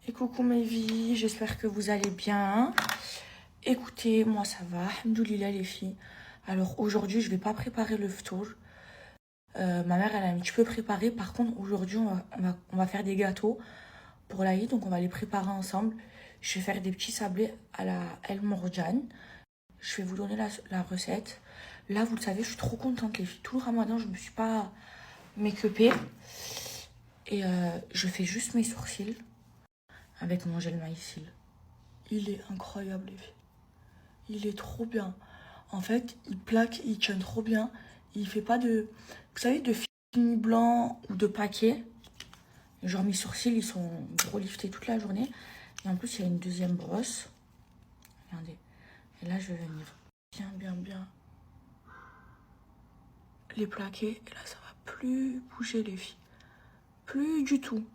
Et coucou mes vies, j'espère que vous allez bien. Écoutez, moi ça va, alhamdoulilah les filles. Alors aujourd'hui, je vais pas préparer le ftour. Ma mère, elle a un petit peu préparé. Par contre, aujourd'hui, on va faire des gâteaux pour l'Aïd. Donc on va les préparer ensemble. Je vais faire des petits sablés à la El Morjan. Je vais vous donner la recette. Là, vous le savez, je suis trop contente les filles. Tout le ramadan, je me suis pas make-upée. Et je fais juste mes sourcils avec mon gel maïsil. Il est incroyable les filles. Il est trop bien. En fait, il plaque, il tient trop bien. Il fait pas de... Vous savez, de fini blanc ou de paquet. Genre mes sourcils, ils sont gros liftés toute la journée. Et en plus, il y a une deuxième brosse. Regardez. Et là, je vais venir bien les plaquer. Et là, ça va plus bouger les filles. Plus du tout.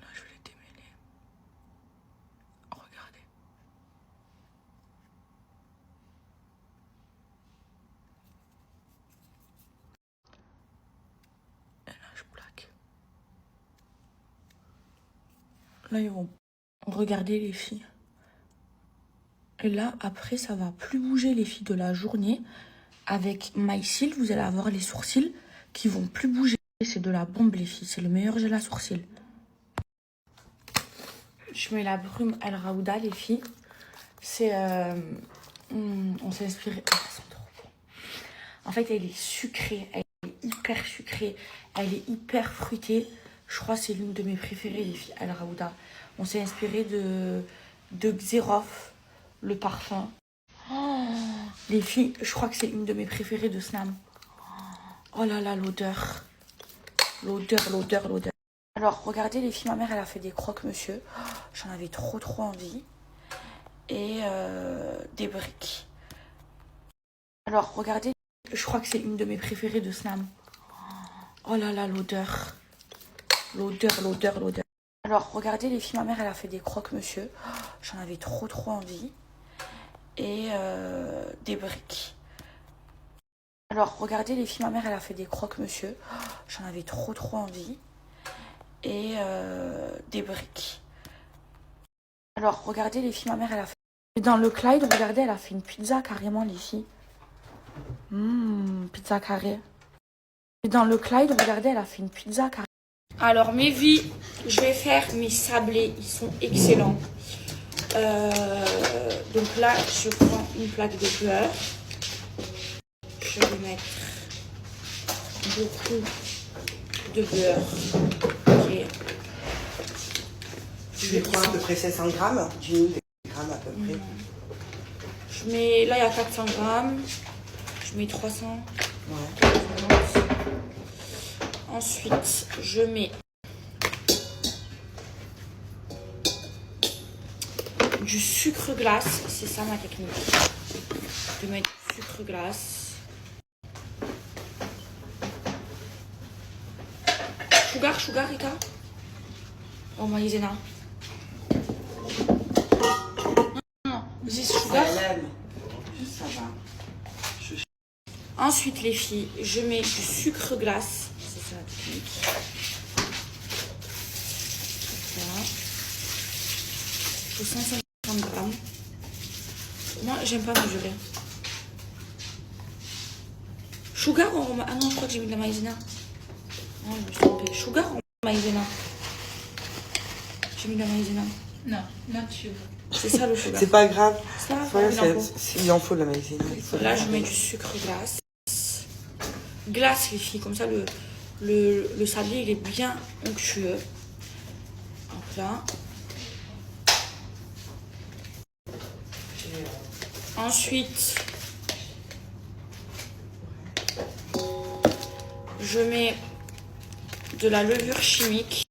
Là, je vais les démêler. Regardez. Et là, je plaque. Là, ils vont regarder les filles. Et là, après, ça va plus bouger les filles de la journée. Avec Maïsil, vous allez avoir les sourcils qui vont plus bouger. C'est de la bombe les filles. C'est le meilleur gel à sourcils. Je mets la brume El Raouda les filles. C'est... on s'est inspiré... Oh, ça sent trop bon. En fait, elle est sucrée. Elle est hyper sucrée. Elle est hyper fruitée. Je crois que c'est l'une de mes préférées les filles. El Raouda. On s'est inspiré de Xerof, le parfum. Oh, les filles, je crois que c'est une de mes préférées de Snam. Oh là là, l'odeur. L'odeur. Alors, regardez les filles, ma mère, elle a fait des croque-monsieur. J'en avais trop envie. Et des briques. Alors, regardez, je crois que c'est une de mes préférées de Snam. Oh là là, l'odeur. L'odeur. Alors, regardez les filles, ma mère, elle a fait des croque-monsieur. J'en avais trop envie. Et des briques. Alors, regardez les filles, ma mère, elle a fait des croque-monsieur. J'en avais trop envie. Et des briques. Alors, regardez les filles, ma mère, elle a fait... Dans le Clyde, regardez, elle a fait une pizza carrément, les filles. Pizza carrée. Et dans le Clyde, regardez, elle a fait une pizza carrée. Alors, mes vies, je vais faire mes sablés. Ils sont excellents. Donc là, je prends une plaque de beurre. Je vais mettre beaucoup de beurre. Ok. Je vais prendre à peu près 700 grammes. Dis-nous des grammes à peu près. Je mets, là, il y a 400 grammes. Je mets 300. Ouais. Ensuite, je mets du sucre glace. C'est ça ma technique. De mettre du sucre glace. Sugar, Rika? Oh, maïzena. Non, this sugar. Juste ça va. Ensuite, les filles, je mets du sucre glace. C'est ça la technique. Voilà. Faut 150 grammes. Moi, j'aime pas mesurer. Sugar ou... Ah non, je crois que j'ai mis de la maïzena. Non, je me suis trompée. Sugar ou maïzena? J'ai mis de la maïzena. Non, nature. C'est ça le sugar. C'est pas grave. Ça, Voilà, il en faut. il en faut de la maïzena. Là, je mets du sucre glace. Glace, les filles. Comme ça, le sablé, il est bien onctueux. Donc là. Ensuite, je mets de la levure chimique.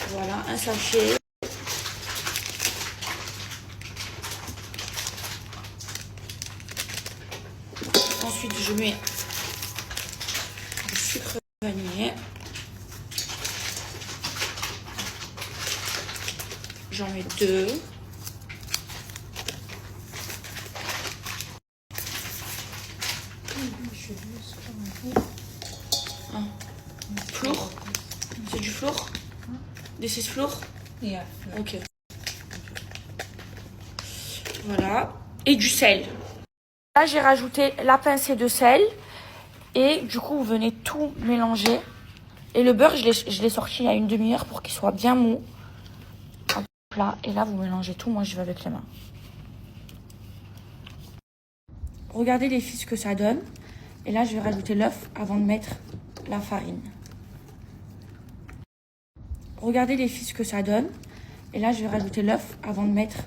Voilà, un sachet. Ensuite, je mets du sucre vanillé. J'en mets 2. Ah. Flour? C'est du flour? This is flour? Yeah. Ok. Voilà. Et du sel. Là, j'ai rajouté la pincée de sel. Et du coup, vous venez tout mélanger. Et le beurre, je l'ai sorti il y a une demi-heure pour qu'il soit bien mou. Hop là. Et là, vous mélangez tout. Moi, je vais avec les mains. Regardez les filles ce que ça donne. Et là, je vais rajouter l'œuf avant de mettre la farine. Regardez les filles ce que ça donne. Et là, je vais rajouter l'œuf avant de mettre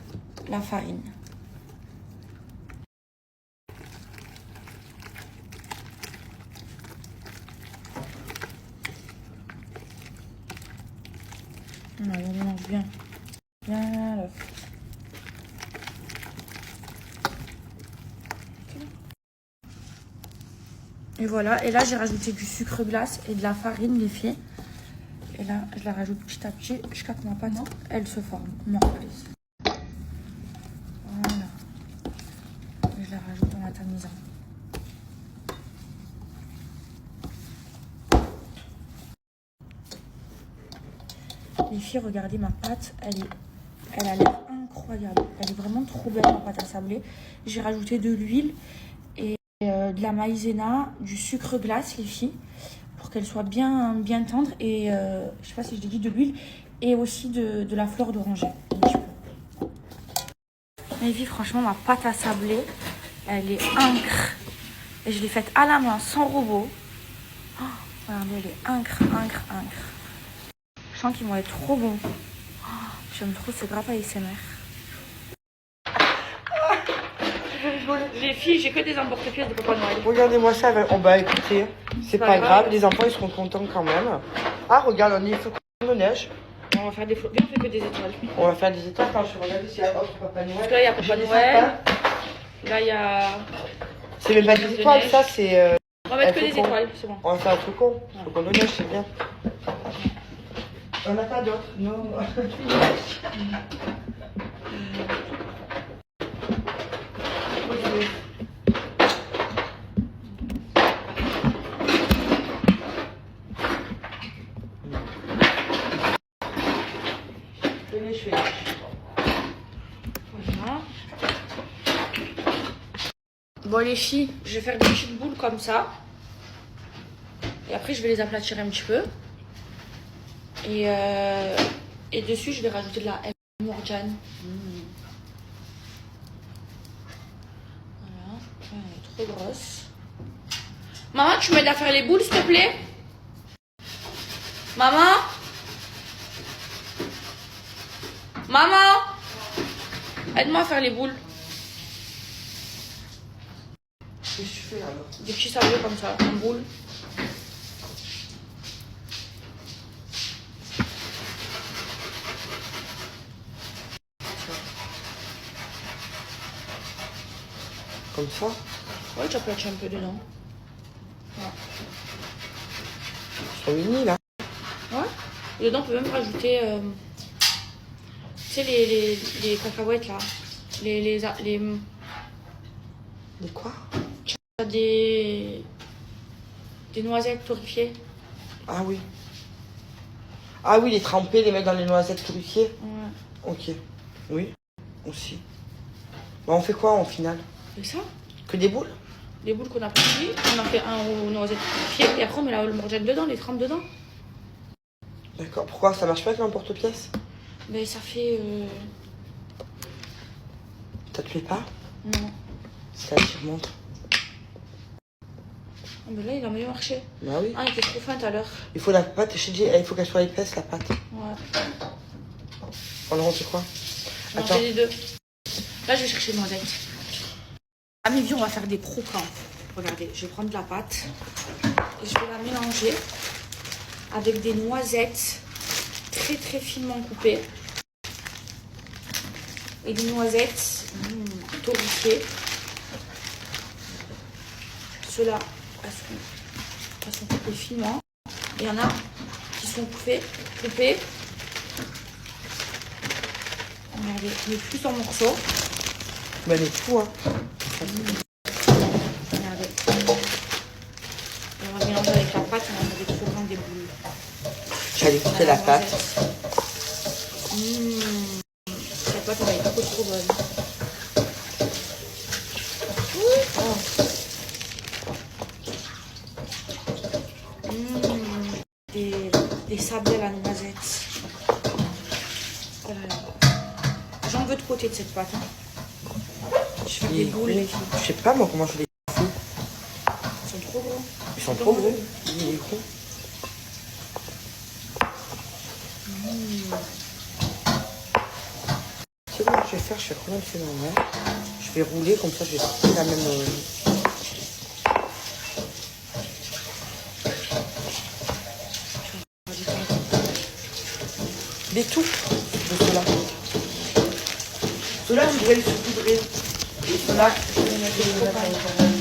la farine. On mélange bien. Bien l'œuf. Et voilà. Et là, j'ai rajouté du sucre glace et de la farine, les filles. Et là, je la rajoute petit à petit jusqu'à que ma pâte, elle se forme. More please. Voilà. Et je la rajoute dans la tamisane. Les filles, regardez ma pâte. Elle a l'air incroyable. Elle est vraiment trop belle, ma pâte à sabler. J'ai rajouté de l'huile et de la maïzena, du sucre glace, les filles, pour qu'elle soit bien tendre. Et je sais pas si je l'ai dit, de l'huile et aussi de la fleur d'oranger. Les filles, franchement, ma pâte à sabler, elle est incre. Et je l'ai faite à la main, sans robot. Oh, regardez, elle est incre. Je sens qu'ils vont être trop bons. Oh, j'aime trop, c'est grave ASMR. Les filles, j'ai que des emporte-pièces de Papa Noël. Regardez-moi ça. Oh bah écoutez, c'est pas grave. Les enfants, ils seront contents quand même. Ah, regarde, on est flocons de neige. On va faire des flocons, on fait que des étoiles. On va faire des étoiles quand je regarde s'il y a autre Papa Noël. Parce que là, il y a Papa Noël. Là, il y a... C'est même pas des étoiles, ça, c'est... On va mettre que des étoiles, c'est bon. On va faire un flocon. Flocon de neige, c'est bien. On n'a pas d'autres, non. Voilà. Bon, les filles, je vais faire des petites boules comme ça. Et après, je vais les aplatir un petit peu. Et dessus, je vais rajouter de la Morjane. Voilà. Elle est trop grosse. Maman, tu m'aides à faire les boules, s'il te plaît? Maman? Maman? Aide-moi à faire les boules. Qu'est-ce que tu fais alors? Des petits sablés comme ça, en boule. Comme ça? Ouais, tu aplatis un peu dedans. Ouais. Ils sont unis là. Ouais. Et dedans, on peut même rajouter, tu sais, les cacahuètes là. Les quoi? des noisettes torréfiées. Ah oui. Ah oui, les tremper, les mettre dans les noisettes torréfiées. Ouais. Ok. Oui, aussi. Bah, on fait quoi en final? C'est ça? Que des boules? Des boules qu'on a pris, on en fait un aux noisettes torréfiées et après on met le morjane dedans, les trempes dedans. D'accord. Pourquoi ça marche pas avec l'emporte-pièce? Mais ça fait... Ça te plaît pas? Non. C'est-à-dire, montre. Oh, mais là, il a mieux marché. Bah oui. Ah, il était trop fin tout à l'heure. Il faut la pâte, je te dis, il faut qu'elle soit épaisse la pâte. Ouais. Alors on fait quoi? On Attends. fait les deux. Là, je vais chercher les noisettes. À mes vies, on va faire des croquants. Regardez, je vais prendre de la pâte et je vais la mélanger avec des noisettes très très finement coupées et des noisettes torréfiées. Ceux-là, elles sont coupées finement. Il y en a qui sont coupées. Regardez, mais plus en morceaux. Bah, mais tout, hein. Regardez. C'est la pâte. Cette pâte, elle est trop bonne. Des sablés à la noisette. Oh là là. J'en veux de côté de cette pâte. Hein. Je fais des boules, les filles. Je sais pas moi comment je les fais. Ils sont trop gros. Ils sont trop gros. Il est gros. C'est bon, je vais faire, je fais comment c'est normal. Je vais rouler comme ça, je vais faire la même. Des touffes de cela. Cela, je voudrais les saupoudrer. Et cela, je vais mettre des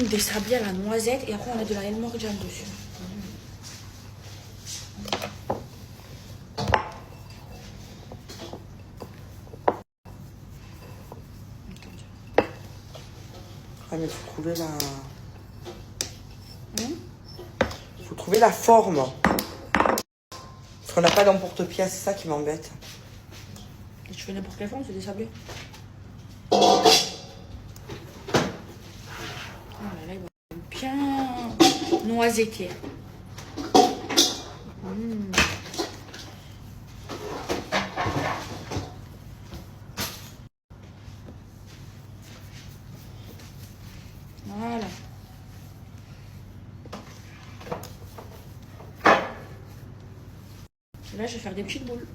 des sablés à la noisette et après on a de la El Morgiane dessus. Ah mais faut trouver la... Faut trouver la forme. Parce qu'on n'a pas d'emporte-pièce, c'est ça qui m'embête. Et tu fais n'importe quelle forme, c'est des sablés. Oh là là, il va bien noisetté. Voilà. Et là, je vais faire des petites boules.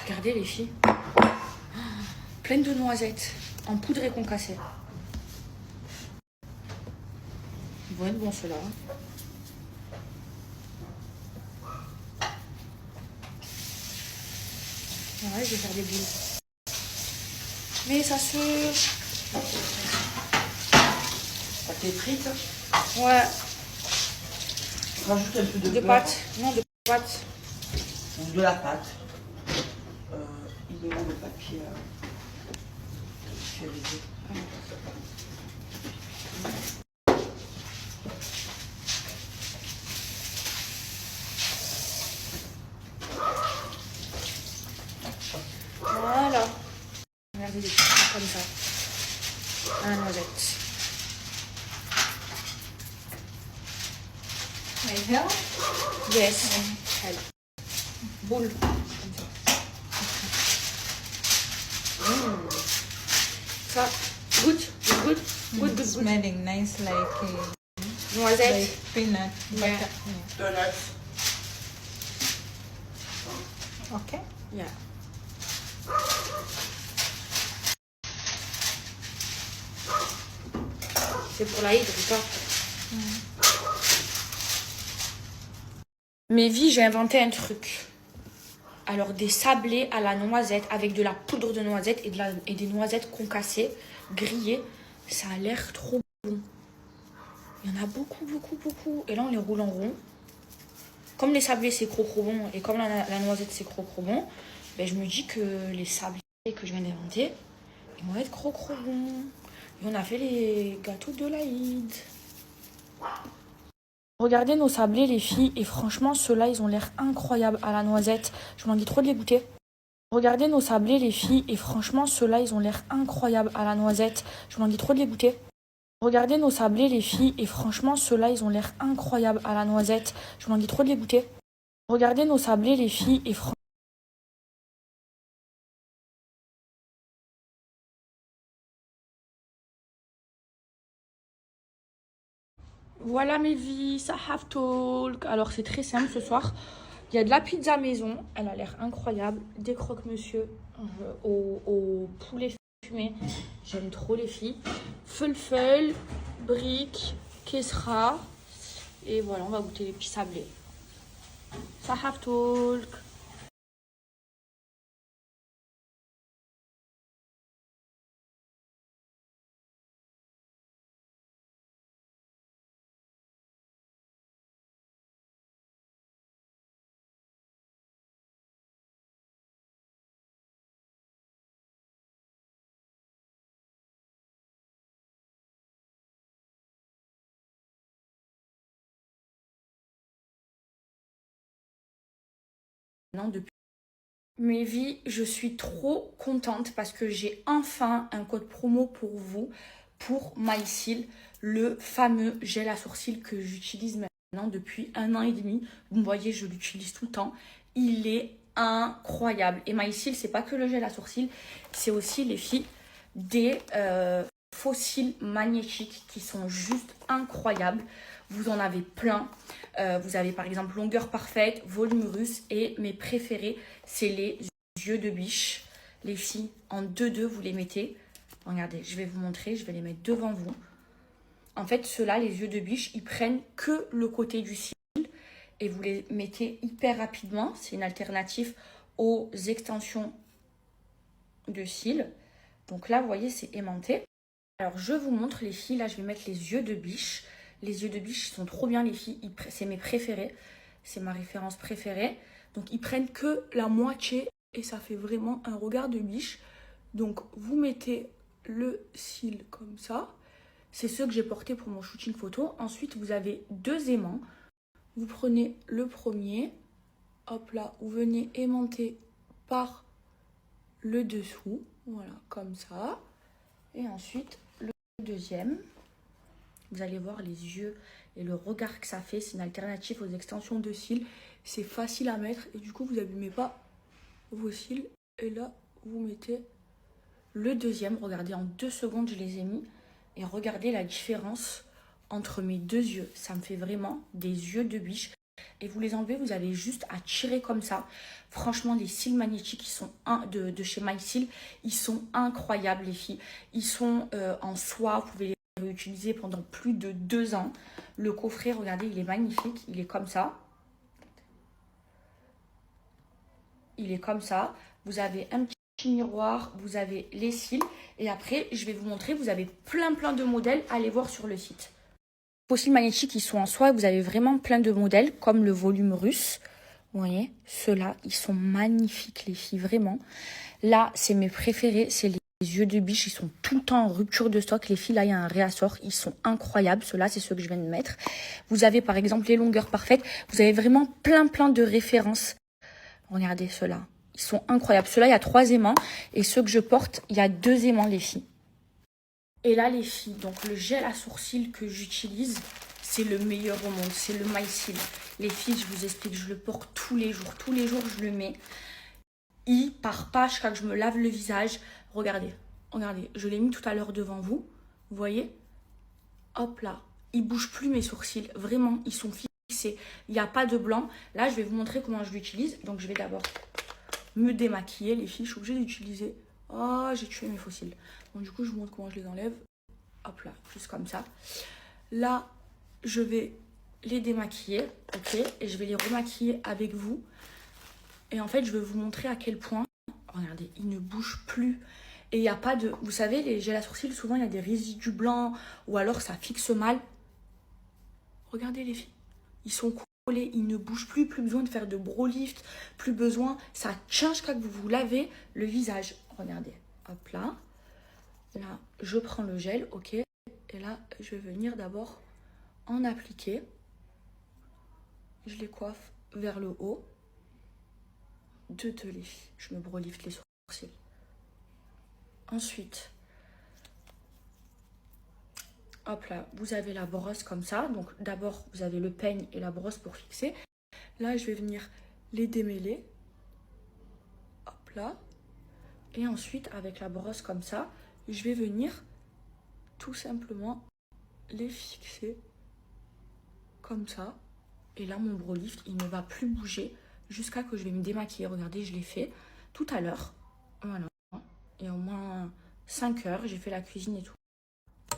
Regardez les filles. Pleine de noisettes en poudre et concassée. Ils vont être bons ceux-là. Voilà, je vais faire des boules. Mais ça se... Avec les frites, Ouais, rajoute un peu de de beurre pâte. Non, de pâte. ou de la pâte. Il me manque le papier. Voilà. Regardez des petits trucs comme ça. À la noisette. May help? Yes. Allez. Boule. Comme ça. Ça, goûte. Good. Good. Smelling nice like Noisette. peanut butter. Yeah. Donuts. Okay. Yeah. C'est pour la hydre ou pas? Mais vie, j'ai inventé un truc. Alors, des sablés à la noisette avec de la poudre de noisette et des noisettes concassées, grillées. Ça a l'air trop bon. Il y en a beaucoup. Et là, on les roule en rond. Comme les sablés, c'est trop bon. Et comme la noisette, c'est trop bon. Ben, je me dis que les sablés que je viens d'inventer, ils vont être trop bons. Et on a fait les gâteaux de l'Aïd. Regardez nos sablés, les filles, et franchement, ceux-là, ils ont l'air incroyables à la noisette. Je m'en dis trop de les goûter. Regardez nos sablés, les filles, et franchement, ceux-là, ils ont l'air incroyables à la noisette. Je m'en dis trop de les goûter. Regardez nos sablés, les filles, et franchement, ceux-là, ils ont l'air incroyables à la noisette. Je m'en dis trop de les goûter. Regardez nos sablés, les filles, et franchement... Voilà mes vies, ça have talk. Alors c'est très simple ce soir. Il y a de la pizza maison, elle a l'air incroyable. Des croque-monsieur au poulet fumé. J'aime trop les filles. Fulful, briques, kesra. Et voilà, on va goûter les petits sablés. Ça have talk. maintenant depuis mes vies. Je suis trop contente parce que j'ai enfin un code promo pour vous, pour MySeal, le fameux gel à sourcils que j'utilise maintenant depuis 1 an et demi. Vous me voyez, je l'utilise tout le temps. Il est incroyable. Et MySeal, c'est pas que le gel à sourcils, c'est aussi les filles des faux cils magnétiques qui sont juste incroyables. Vous en avez plein. Vous avez par exemple longueur parfaite, volume russe et mes préférés, c'est les yeux de biche. Les filles, en 2-2, vous les mettez. Regardez, je vais vous montrer, je vais les mettre devant vous. En fait, ceux-là, les yeux de biche, ils prennent que le côté du cil et vous les mettez hyper rapidement. C'est une alternative aux extensions de cils. Donc là, vous voyez, c'est aimanté. Alors, je vous montre les filles. Là, je vais mettre les yeux de biche. Les yeux de biche, ils sont trop bien, les filles. C'est mes préférés. C'est ma référence préférée. Donc, ils prennent que la moitié et ça fait vraiment un regard de biche. Donc, vous mettez le cil comme ça. C'est ceux que j'ai portés pour mon shooting photo. Ensuite, vous avez 2 aimants. Vous prenez le premier. Hop là, vous venez aimanter par le dessous. Voilà, comme ça. Et ensuite, le deuxième. Vous allez voir les yeux et le regard que ça fait. C'est une alternative aux extensions de cils. C'est facile à mettre et du coup, vous n'abîmez pas vos cils. Et là, vous mettez le deuxième. Regardez, en 2 secondes, je les ai mis. Et regardez la différence entre mes 2 yeux. Ça me fait vraiment des yeux de biche. Et vous les enlevez, vous avez juste à tirer comme ça. Franchement, les cils magnétiques qui sont de chez MySeal, ils sont incroyables, les filles. Ils sont en soie, vous pouvez les réutiliser pendant plus de 2 ans. Le coffret, regardez, il est magnifique. Il est comme ça. Il est comme ça. Vous avez un petit miroir, vous avez les cils. Et après, je vais vous montrer, vous avez plein de modèles. Allez voir sur le site. Les cils magnétiques, ils sont en soie. Vous avez vraiment plein de modèles, comme le volume russe. Vous voyez, ceux-là, ils sont magnifiques, les filles, vraiment. Là, c'est mes préférés. C'est les yeux de biche. Ils sont tout le temps en rupture de stock. Les filles, là, il y a un réassort. Ils sont incroyables. Ceux-là, c'est ceux que je viens de mettre. Vous avez, par exemple, les longueurs parfaites. Vous avez vraiment plein de références. Regardez ceux-là. Ils sont incroyables. Ceux-là, il y a 3 aimants. Et ceux que je porte, il y a 2 aimants, les filles. Et là, les filles, donc le gel à sourcils que j'utilise, c'est le meilleur au monde. C'est le MySeal. Les filles, je vous explique, je le porte tous les jours. Tous les jours, je le mets. Il part pas jusqu'à que je me lave le visage. Regardez, regardez. Je l'ai mis tout à l'heure devant vous. Vous voyez? Hop là. Il bouge plus mes sourcils. Vraiment, ils sont fixés. Il n'y a pas de blanc. Là, je vais vous montrer comment je l'utilise. Donc, je vais d'abord me démaquiller. Les filles, je suis obligée d'utiliser. Oh, j'ai tué mes faux cils. Donc, du coup, je vous montre comment je les enlève. Hop là, juste comme ça. Là, je vais les démaquiller, ok? Et je vais les remaquiller avec vous. Et en fait, je vais vous montrer à quel point, regardez, ils ne bougent plus. Et il n'y a pas de... Vous savez, les gels à sourcils, souvent, il y a des résidus blancs ou alors ça fixe mal. Regardez les filles. Ils sont collés, ils ne bougent plus. Plus besoin de faire de bro lift. Plus besoin... Ça change quand vous vous lavez le visage. Regardez. Hop là. Là, je prends le gel, ok. Et là, je vais venir d'abord en appliquer. Je les coiffe vers le haut. De les filles. Je me brolife les sourcils. Ensuite, hop là, vous avez la brosse comme ça. Donc d'abord, vous avez le peigne et la brosse pour fixer. Là, je vais venir les démêler. Hop là. Et ensuite, avec la brosse comme ça, je vais venir tout simplement les fixer comme ça. Et là, mon brow lift, il ne va plus bouger jusqu'à que je vais me démaquiller. Regardez, je l'ai fait tout à l'heure. Voilà. Et au moins 5 heures, j'ai fait la cuisine et tout.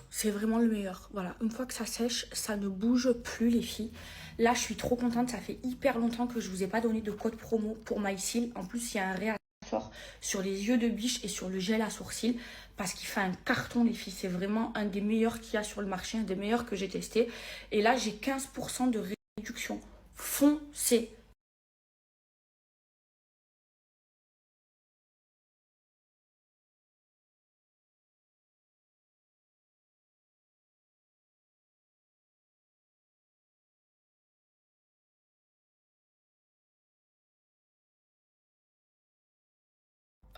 C'est vraiment le meilleur. Voilà, une fois que ça sèche, ça ne bouge plus, les filles. Là, je suis trop contente. Ça fait hyper longtemps que je vous ai pas donné de code promo pour MySeal. En plus, il y a un réassort sur les yeux de biche et sur le gel à sourcils parce qu'il fait un carton, les filles. C'est vraiment un des meilleurs qu'il y a sur le marché, un des meilleurs que j'ai testé. Et là, j'ai 15% de réduction. Foncez.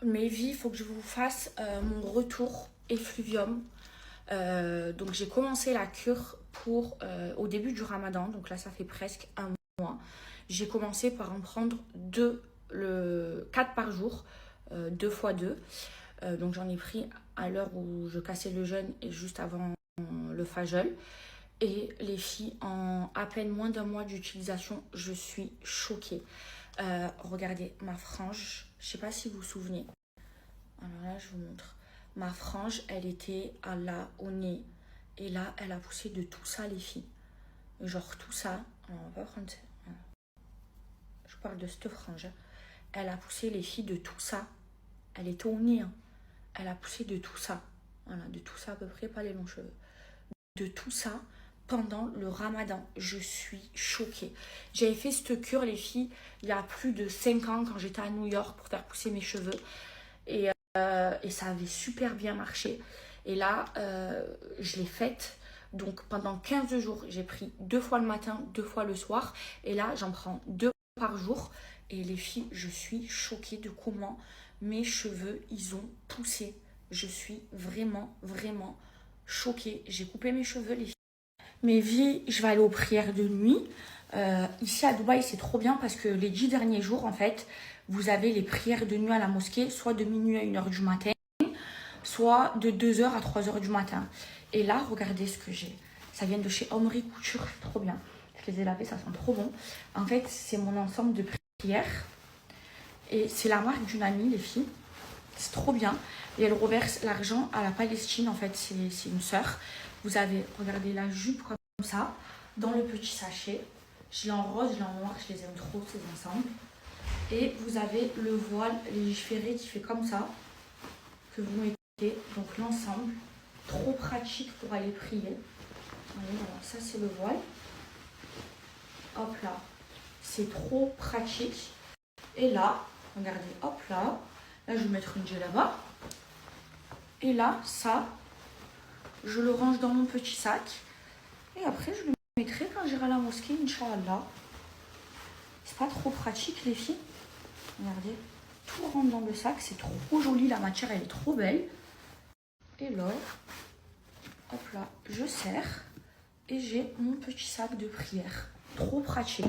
mes vies, il faut que je vous fasse mon retour effluvium. Donc j'ai commencé la cure au début du ramadan, donc là ça fait presque un mois. J'ai commencé par en prendre 4 par jour, 2 fois 2. Donc j'en ai pris à l'heure où je cassais le jeûne et juste avant le fajol. Et les filles, en à peine moins d'un mois d'utilisation, je suis choquée. Regardez ma frange, je sais pas si vous vous souvenez. Alors là je vous montre. Ma frange, elle était au nez. Et là, elle a poussé de tout ça, les filles. Genre tout ça. Alors, on va pas prendre ça. Je parle de cette frange. Elle a poussé, les filles, de tout ça. Elle était au nez. Hein. Elle a poussé de tout ça. Voilà, de tout ça à peu près, pas les longs cheveux. De tout ça pendant le ramadan. Je suis choquée. J'avais fait cette cure, les filles, il y a plus de 5 ans quand j'étais à New York pour faire pousser mes cheveux. Et ça avait super bien marché. Et là, je l'ai faite. Donc pendant 15 jours, j'ai pris 2 fois le matin, 2 fois le soir. Et là, j'en prends 2 par jour. Et les filles, je suis choquée de comment mes cheveux, ils ont poussé. Je suis vraiment, vraiment choquée. J'ai coupé mes cheveux, les filles. Mes vies, je vais aller aux prières de nuit. Ici à Dubaï, c'est trop bien parce que les 10 derniers jours, en fait, vous avez les prières de nuit à la mosquée, soit de minuit à 1h du matin, soit de 2h à 3h du matin. Et là, regardez ce que j'ai. Ça vient de chez Omri Couture, c'est trop bien. Je les ai lavés, ça sent trop bon. En fait, c'est mon ensemble de prières. Et c'est la marque d'une amie, les filles. C'est trop bien. Et elle reverse l'argent à la Palestine, en fait, c'est une sœur. Vous avez, regardez, la jupe comme ça, dans le petit sachet. Je l'ai en rose, je l'ai en noir, je les aime trop, ces ensembles. Et vous avez le voile légiféré qui fait comme ça, que vous mettez, donc l'ensemble. Trop pratique pour aller prier. Allez, voilà, ça c'est le voile. Hop là, c'est trop pratique. Et là, regardez, hop là, là je vais mettre une djellaba. Et là, ça, je le range dans mon petit sac. Et après, je le mettrai quand j'irai à la mosquée, Inch'Allah. C'est pas trop pratique, les filles. Regardez, tout rentre dans le sac. C'est trop joli, la matière, elle est trop belle. Et là, hop là, je serre. Et j'ai mon petit sac de prière. Trop pratique.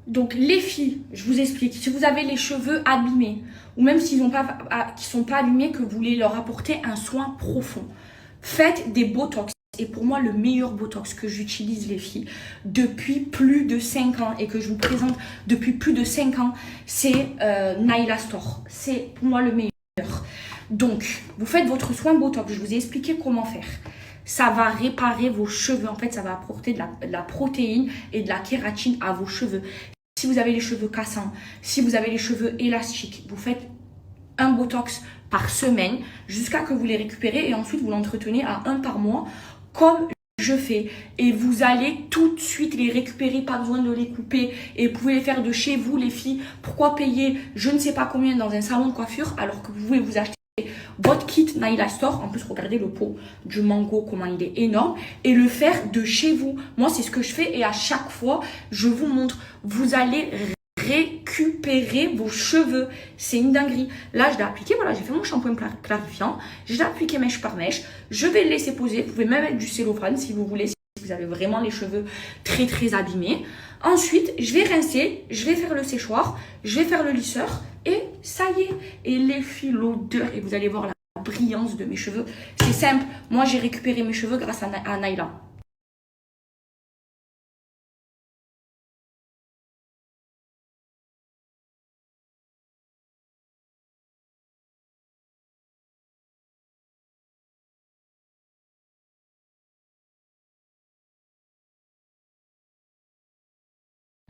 Donc les filles, je vous explique, si vous avez les cheveux abîmés, ou même s'ils sont pas abîmés, que vous voulez leur apporter un soin profond, faites des botox. Et pour moi, le meilleur botox que j'utilise, les filles, depuis plus de 5 ans, et que je vous présente depuis plus de 5 ans, c'est Naila Store. C'est pour moi le meilleur. Donc, vous faites votre soin botox, je vous ai expliqué comment faire. Ça va réparer vos cheveux. En fait, ça va apporter de la protéine et de la kératine à vos cheveux. Si vous avez les cheveux cassants, si vous avez les cheveux élastiques, vous faites un botox par semaine jusqu'à que vous les récupérez et ensuite vous l'entretenez à 1 par mois comme je fais. Et vous allez tout de suite les récupérer, pas besoin de les couper et vous pouvez les faire de chez vous, les filles. Pourquoi payer je ne sais pas combien dans un salon de coiffure alors que vous pouvez vous acheter votre kit Naila Store, en plus regardez le pot du mango, comment il est énorme, et le faire de chez vous. Moi c'est ce que je fais et à chaque fois je vous montre, vous allez récupérer vos cheveux, c'est une dinguerie. Là je l'ai appliqué, voilà, j'ai fait mon shampoing clarifiant, j'ai appliqué mèche par mèche, je vais le laisser poser, vous pouvez même mettre du cellophane si vous voulez, si vous avez vraiment les cheveux très très abîmés. Ensuite, je vais rincer, je vais faire le séchoir, je vais faire le lisseur et ça y est. Et les filles, l'odeur, et vous allez voir la brillance de mes cheveux. C'est simple, moi j'ai récupéré mes cheveux grâce à Naila.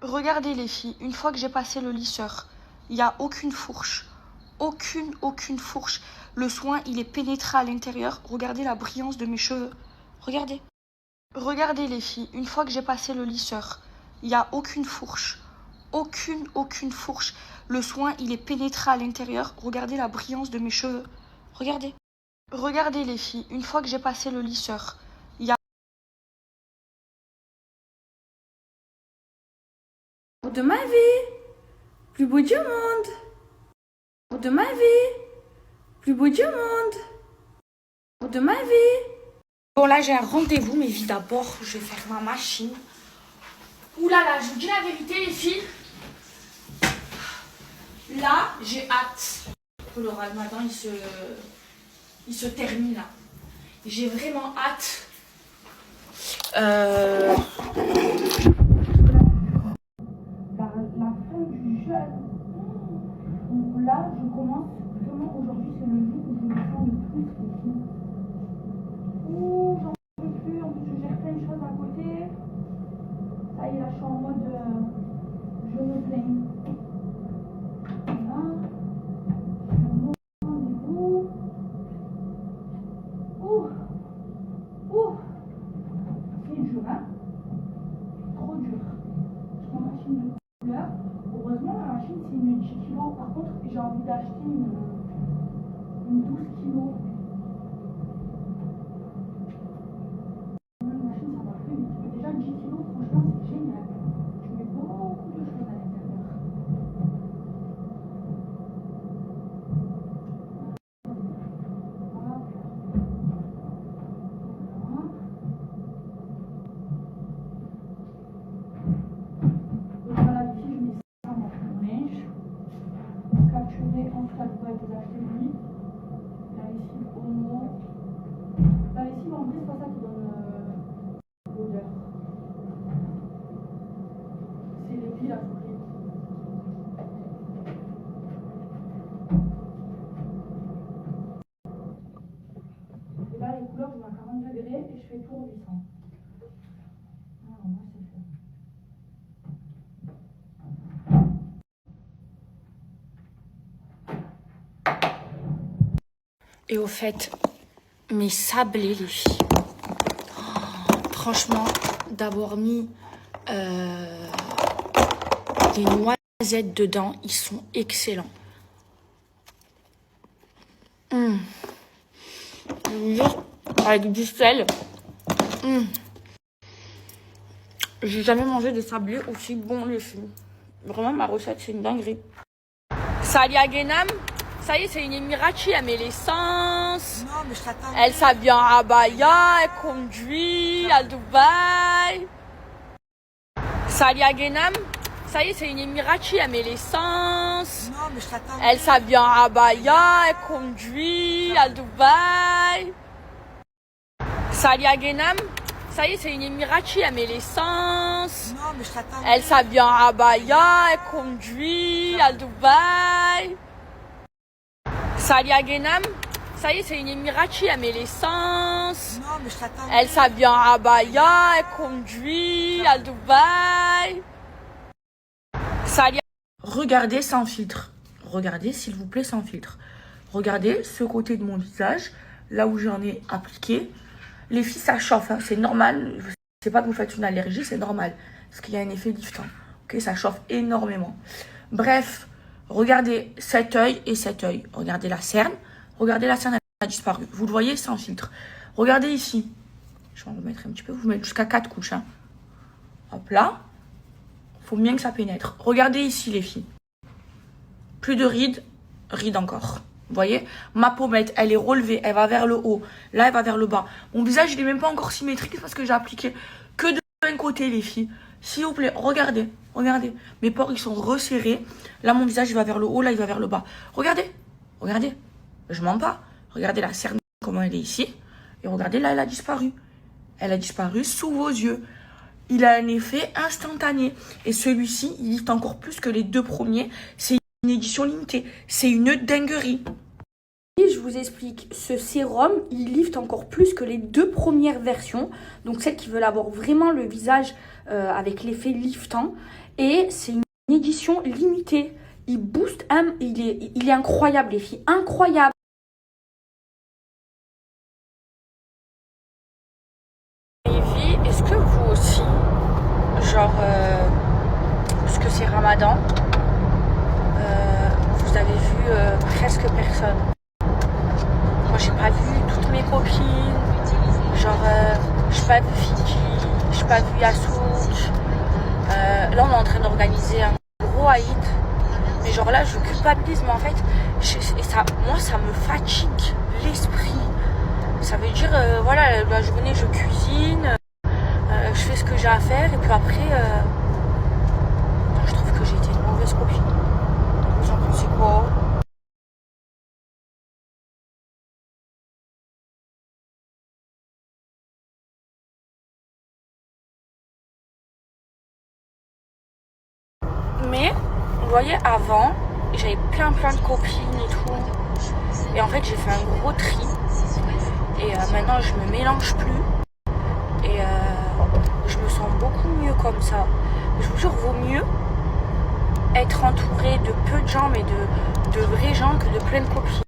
Regardez les filles, une fois que j'ai passé le lisseur, il n'y a aucune fourche. Aucune fourche. Le soin, il est pénétré à l'intérieur. Regardez la brillance de mes cheveux. Regardez. Regardez les filles, une fois que j'ai passé le lisseur, il n'y a aucune fourche. Aucune fourche. Le soin, il est pénétré à l'intérieur. Regardez la brillance de mes cheveux. Regardez. Regardez les filles, une fois que j'ai passé le lisseur, il y a... de ma vie, plus beau du monde. De ma vie, plus beau du monde. De ma vie. Bon là j'ai un rendez-vous, mais vie d'abord, je vais faire ma machine. Ouh là là, je vous dis la vérité les filles. Là, j'ai hâte que le ramadan il se termine là. J'ai vraiment hâte. La fin du jeûne. Donc là, je commence vraiment aujourd'hui, c'est le jour où je me sens le plus les filles. Ouh, j'en peux plus, en plus je gère plein de choses à côté. Ça y est, là je suis en mode je me plains. Voilà. Je me rendez-vous. Ouh, ouh, c'est dur, hein? Trop dur. Je prends ma machine de couleur. Heureusement, la machine c'est une 10 kg. Par contre, j'ai envie d'acheter une 12 kg. La machine ça va plus vite. Mais déjà 10 kg, franchement, c'est génial. Je mets beaucoup de choses à l'intérieur. Voilà. Voilà. Donc voilà, ici, je mets ça dans mon linge. Capturé en tout cas, vous pouvez vous acheter lui. La lessive Omo. La lessive en vrai, c'est pas ça qui donne l'odeur. C'est les piles à souffler. Et là, les couleurs, je mets à 40 degrés et je fais tout en 800. Ah, moi, c'est fait. Et au fait, mes sablés, les filles. Oh, franchement, d'avoir mis des noisettes dedans, ils sont excellents. Avec du sel. J'ai jamais mangé de sablés aussi bons, les filles. Vraiment, ma recette, c'est une dinguerie. Salia Genam. Ça y est, c'est une Émirati, elle met l'essence. Non, mais je t'attends. Elle s'habille en abaya, elle conduit à Dubaï. Salia Genam. Ça y est, c'est une Émirati, elle met l'essence. Non, mais je t'attends. Elle s'habille en abaya, elle conduit à Dubaï. Salia Genam. Ça y est, c'est une Émirati, elle met l'essence. Non, mais je t'attends. Elle s'habille en abaya, elle conduit à Dubaï. Salia Genam, ça y est, c'est une Émirati, elle met l'essence. Non, mais je t'attends. Elle s'habille en abaya, elle conduit à Dubaï. Salia. Regardez sans filtre. Regardez, s'il vous plaît, sans filtre. Regardez ce côté de mon visage, là où j'en ai appliqué. Les filles, ça chauffe, hein, c'est normal. Je sais pas que vous faites une allergie, c'est normal. Parce qu'il y a un effet liftant. Ok, ça chauffe énormément. Bref. Regardez cet œil et cet œil. Regardez la cerne. Regardez la cerne, elle a disparu. Vous le voyez sans filtre. Regardez ici. Je vais en remettre un petit peu. Vous mettez jusqu'à 4 couches. Hein. Hop là. Il faut bien que ça pénètre. Regardez ici les filles. Plus de rides. Rides encore. Vous voyez? Ma pommette, elle est relevée. Elle va vers le haut. Là, elle va vers le bas. Mon visage, il n'est même pas encore symétrique parce que j'ai appliqué que de un côté les filles. S'il vous plaît, regardez. Regardez. Mes pores, ils sont resserrés. Là, mon visage, il va vers le haut. Là, il va vers le bas. Regardez. Regardez. Je mens pas. Regardez la cerne, comment elle est ici. Et regardez, là, elle a disparu. Elle a disparu sous vos yeux. Il a un effet instantané. Et celui-ci, il lift encore plus que les deux premiers. C'est une édition limitée. C'est une dinguerie. Et je vous explique, ce sérum, il lift encore plus que les deux premières versions. Donc celles qui veulent avoir vraiment le visage avec l'effet liftant. Et c'est une édition limitée. Il booste, il est incroyable les filles, incroyable. Les filles, est-ce que vous aussi, genre, parce que c'est Ramadan, vous avez vu presque personne. Moi j'ai pas vu mes copines. Genre, j'ai pas vu Fiki, j'ai pas vu Yasouk. Là, on est en train d'organiser un gros haït. Mais genre là, je culpabilise. Mais en fait, moi, ça me fatigue l'esprit. Ça veut dire, voilà, la journée, je cuisine, je fais ce que j'ai à faire. Et puis après, je trouve que j'ai été une mauvaise copine. Vous en pensez quoi? Mais, vous voyez, avant, j'avais plein de copines et tout. Et en fait, j'ai fait un gros tri. Et maintenant, je me mélange plus. Et je me sens beaucoup mieux comme ça. Je vous jure, vaut mieux être entouré de peu de gens, mais de vrais gens que de plein de copines.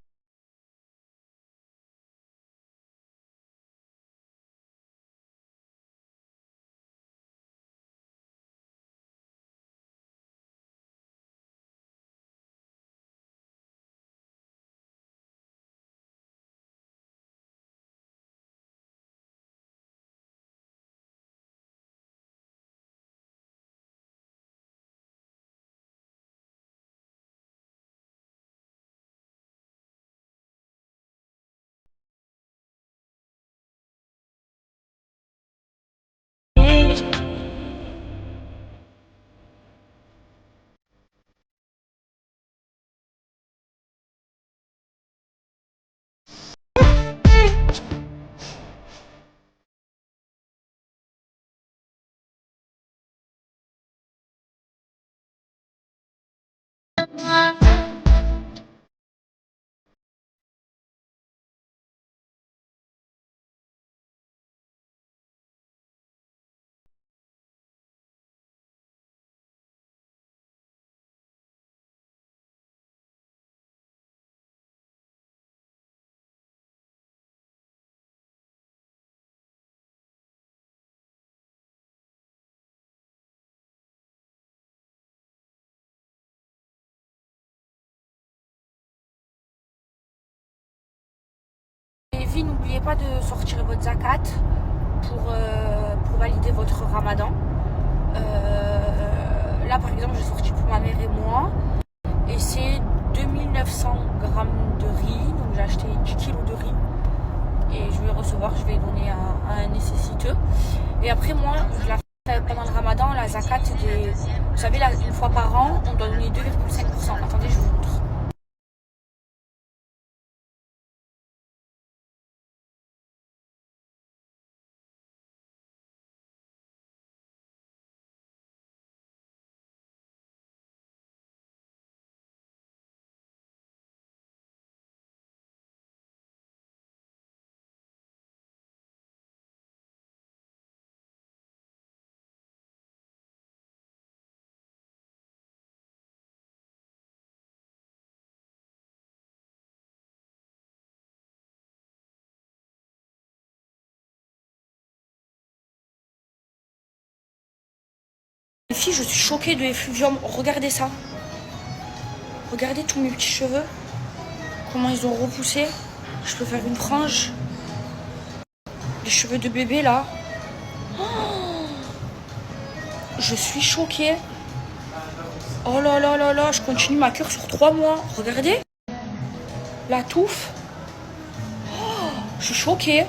Les filles, n'oubliez pas de sortir votre zakat pour valider votre ramadan. Là, par exemple, j'ai sorti pour ma mère et moi. Et c'est 2900 grammes de riz. Donc, j'ai acheté 10 kilos de riz. Et je vais recevoir, je vais donner à un nécessiteux. Et après, moi, je la fais pendant le ramadan. La zakat, vous savez, là, une fois par an, on doit donner 2,5%. Attendez, je vous montre. Les filles, je suis choquée de Effluvium. Regardez ça. Regardez tous mes petits cheveux. Comment ils ont repoussé. Je peux faire une frange. Les cheveux de bébé là. Oh, je suis choquée. Oh là là là là. Je continue ma cure sur 3 mois. Regardez. La touffe. Oh, je suis choquée.